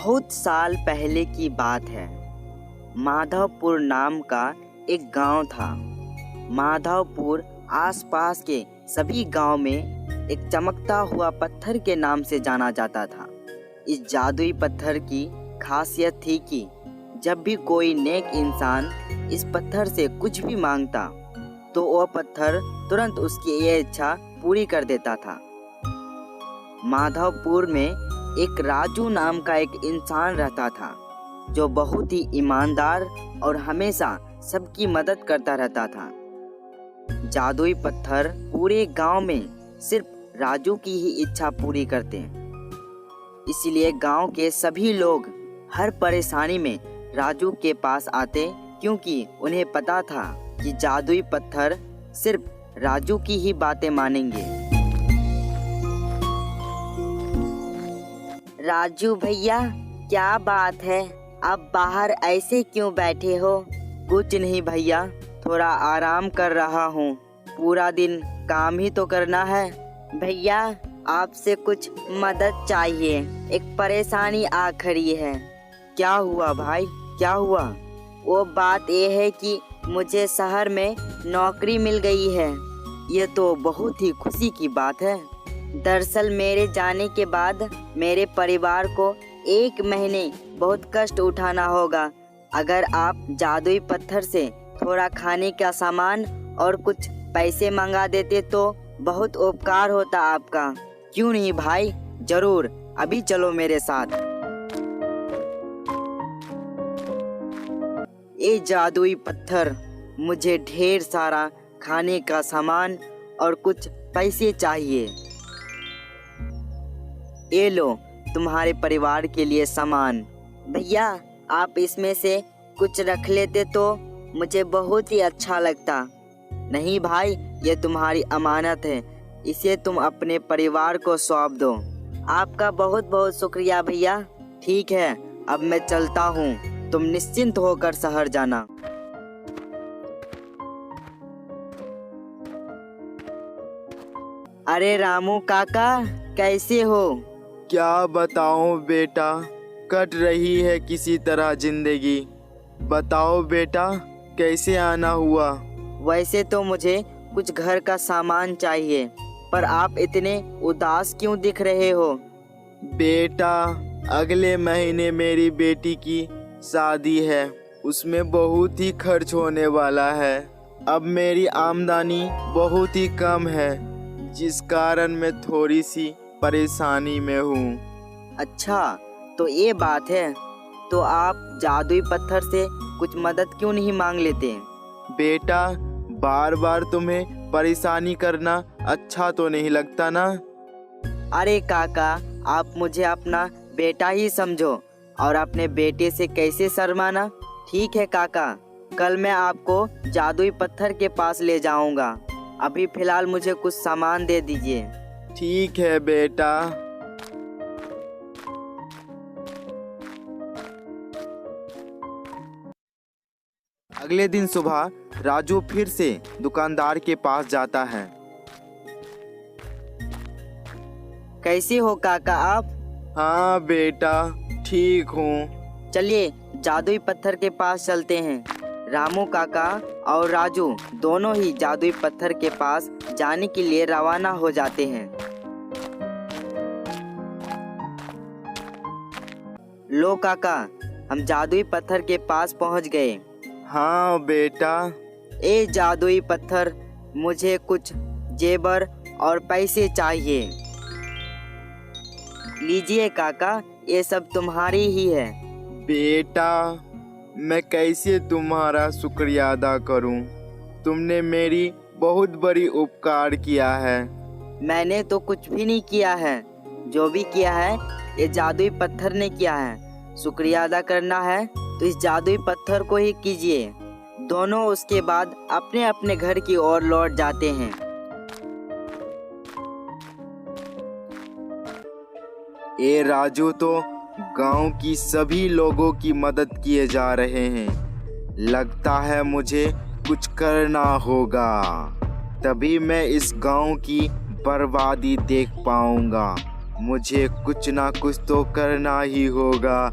बहुत साल पहले की बात है। माधवपुर नाम का एक गांव था। माधवपुर आसपास के सभी गांव में एक चमकता हुआ पत्थर के नाम से जाना जाता था। इस जादुई पत्थर की खासियत थी कि जब भी कोई नेक इंसान इस पत्थर से कुछ भी मांगता तो वह पत्थर तुरंत उसकी ये इच्छा पूरी कर देता था। माधवपुर में एक राजू नाम का एक इंसान रहता था जो बहुत ही ईमानदार और हमेशा सबकी मदद करता रहता था। जादुई पत्थर पूरे गांव में सिर्फ राजू की ही इच्छा पूरी करते, इसलिए गांव के सभी लोग हर परेशानी में राजू के पास आते, क्योंकि उन्हें पता था कि जादुई पत्थर सिर्फ राजू की ही बातें मानेंगे। राजू भैया, क्या बात है, आप बाहर ऐसे क्यों बैठे हो? कुछ नहीं भैया, थोड़ा आराम कर रहा हूँ। पूरा दिन काम ही तो करना है। भैया, आपसे कुछ मदद चाहिए, एक परेशानी आ खड़ी है। क्या हुआ भाई, क्या हुआ? वो बात ये है कि मुझे शहर में नौकरी मिल गई है। ये तो बहुत ही खुशी की बात है। दरअसल मेरे जाने के बाद मेरे परिवार को 1 महीने बहुत कष्ट उठाना होगा। अगर आप जादुई पत्थर से थोड़ा खाने का सामान और कुछ पैसे मंगा देते तो बहुत उपकार होता आपका। क्यों नहीं भाई, जरूर, अभी चलो मेरे साथ। ये जादुई पत्थर, मुझे ढेर सारा खाने का सामान और कुछ पैसे चाहिए। ये लो तुम्हारे परिवार के लिए सामान। भैया, आप इसमें से कुछ रख लेते तो मुझे बहुत ही अच्छा लगता। नहीं भाई, ये तुम्हारी अमानत है, इसे तुम अपने परिवार को सौंप दो। आपका बहुत बहुत शुक्रिया भैया। ठीक है, अब मैं चलता हूँ, तुम निश्चिंत होकर शहर जाना। अरे रामू काका, कैसे हो? क्या बताऊं बेटा, कट रही है किसी तरह जिंदगी। बताओ बेटा, कैसे आना हुआ? वैसे तो मुझे कुछ घर का सामान चाहिए, पर आप इतने उदास क्यों दिख रहे हो? बेटा, अगले महीने मेरी बेटी की शादी है, उसमें बहुत ही खर्च होने वाला है। अब मेरी आमदनी बहुत ही कम है, जिस कारण मैं थोड़ी सी परेशानी में हूँ। अच्छा, तो ये बात है। तो आप जादुई पत्थर से कुछ मदद क्यों नहीं मांग लेते? बेटा, बार बार तुम्हें परेशानी करना अच्छा तो नहीं लगता ना? अरे काका, आप मुझे अपना बेटा ही समझो और अपने बेटे से कैसे शर्माना। ठीक है काका, कल मैं आपको जादुई पत्थर के पास ले जाऊंगा। अभी फिलहाल मुझे कुछ सामान दे दीजिए। ठीक है बेटा। अगले दिन सुबह राजू फिर से दुकानदार के पास जाता है। कैसे हो काका आप? हाँ बेटा, ठीक हूँ। चलिए जादुई पत्थर के पास चलते हैं। रामू काका और राजू दोनों ही जादुई पत्थर के पास जाने के लिए रवाना हो जाते हैं। लो काका, हम जादुई पत्थर के पास पहुंच गए। हाँ बेटा। ए जादुई पत्थर, मुझे कुछ जेवर और पैसे चाहिए। लीजिए काका, ये सब तुम्हारी ही है। बेटा, मैं कैसे तुम्हारा शुक्रिया अदा करूं? तुमने मेरी बहुत बड़ी उपकार किया है। मैंने तो कुछ भी नहीं किया है, जो भी किया है ये जादुई पत्थर ने किया है। शुक्रिया अदा करना है तो इस जादुई पत्थर को ही कीजिए। दोनों उसके बाद अपने अपने घर की ओर लौट जाते हैं। ये राजू तो गांव की सभी लोगों की मदद किए जा रहे हैं। लगता है मुझे कुछ करना होगा, तभी मैं इस गांव की बर्बादी देख पाऊंगा। मुझे कुछ ना कुछ तो करना ही होगा।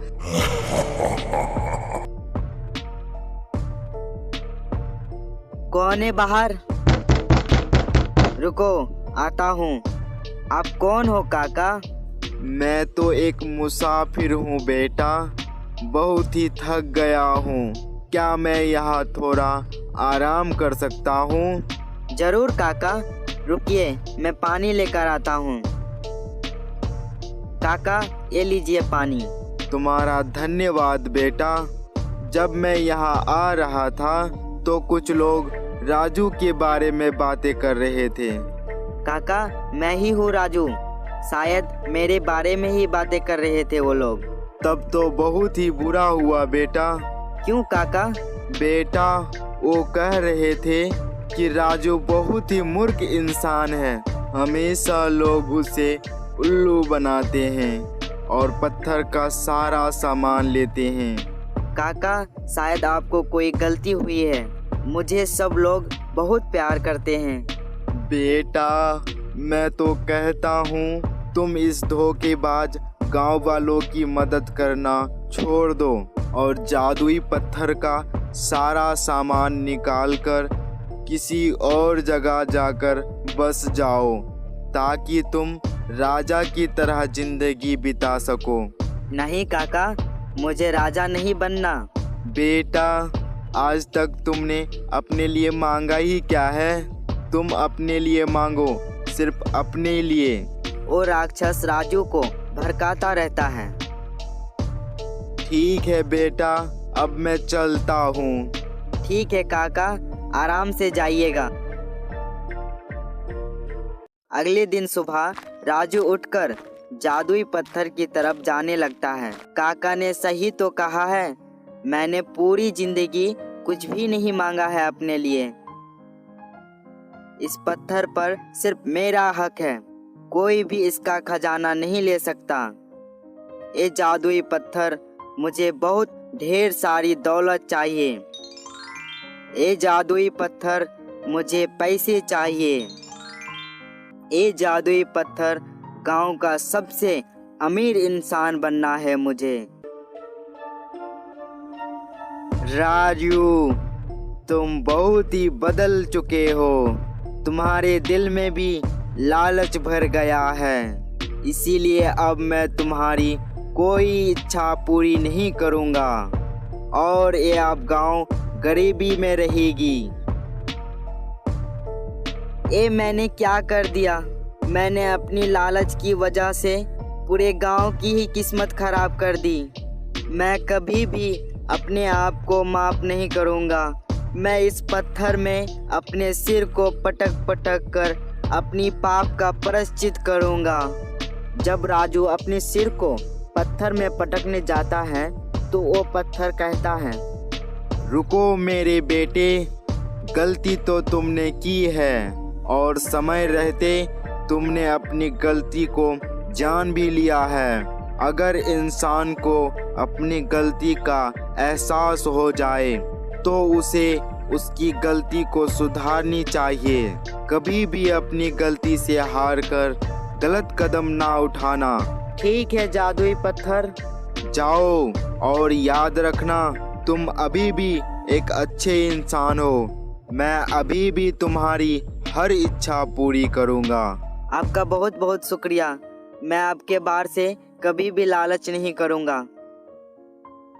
कौन है बाहर? रुको, आता हूँ। आप कौन हो काका? मैं तो एक मुसाफिर हूँ बेटा, बहुत ही थक गया हूँ। क्या मैं यहाँ थोड़ा आराम कर सकता हूँ? जरूर काका, रुकिए, मैं पानी लेकर आता हूँ। काका, ये लीजिए पानी। तुम्हारा धन्यवाद बेटा। जब मैं यहाँ आ रहा था तो कुछ लोग राजू के बारे में बातें कर रहे थे। काका, मैं ही हूँ राजू। शायद मेरे बारे में ही बातें कर रहे थे वो लोग। तब तो बहुत ही बुरा हुआ बेटा। क्यों काका? बेटा, वो कह रहे थे कि राजू बहुत ही मूर्ख इंसान है। हमेशा लोग उसे उल्लू बनाते हैं और पत्थर का सारा सामान लेते हैं। काका, शायद आपको कोई गलती हुई है। मुझे सब लोग बहुत प्यार करते हैं। बेटा, मैं तो कहता हूँ तुम इस धोखेबाज गांव वालों की मदद करना छोड़ दो और जादुई पत्थर का सारा सामान निकालकर किसी और जगह जाकर बस जाओ, ताकि तुम राजा की तरह जिंदगी बिता सको। नहीं काका, मुझे राजा नहीं बनना। बेटा, आज तक तुमने अपने लिए मांगा ही क्या है? तुम अपने लिए मांगो, सिर्फ अपने लिए। वो राक्षस राजू को भड़काता रहता है। ठीक है बेटा, अब मैं चलता हूँ। ठीक है काका, आराम से जाइएगा। अगले दिन सुबह राजू उठकर जादुई पत्थर की तरफ जाने लगता है। काका ने सही तो कहा है, मैंने पूरी जिंदगी कुछ भी नहीं मांगा है अपने लिए। इस पत्थर पर सिर्फ मेरा हक है, कोई भी इसका खजाना नहीं ले सकता। ये जादुई पत्थर, मुझे बहुत ढेर सारी दौलत चाहिए। ये जादुई पत्थर, मुझे पैसे चाहिए। ये जादुई पत्थर, गांव का सबसे अमीर इंसान बनना है मुझे। राजू, तुम बहुत ही बदल चुके हो। तुम्हारे दिल में भी लालच भर गया है, इसीलिए अब मैं तुम्हारी कोई इच्छा पूरी नहीं करूँगा और ये अब गांव गरीबी में रहेगी। ये मैंने क्या कर दिया? मैंने अपनी लालच की वजह से पूरे गांव की ही किस्मत खराब कर दी। मैं कभी भी अपने आप को माफ नहीं करूँगा। मैं इस पत्थर में अपने सिर को पटक पटक कर अपनी पाप का प्रायश्चित करूँगा। जब राजू अपने सिर को पत्थर में पटकने जाता है तो वो पत्थर कहता है, रुको मेरे बेटे, गलती तो तुमने की है और समय रहते तुमने अपनी गलती को जान भी लिया है। अगर इंसान को अपनी गलती का एहसास हो जाए तो उसे उसकी गलती को सुधारनी चाहिए। कभी भी अपनी गलती से हार कर गलत कदम ना उठाना। ठीक है जादुई पत्थर, जाओ और याद रखना, तुम अभी भी एक अच्छे इंसान हो। मैं अभी भी तुम्हारी हर इच्छा पूरी करूँगा। आपका बहुत बहुत शुक्रिया। मैं आपके बार से कभी भी लालच नहीं करूँगा।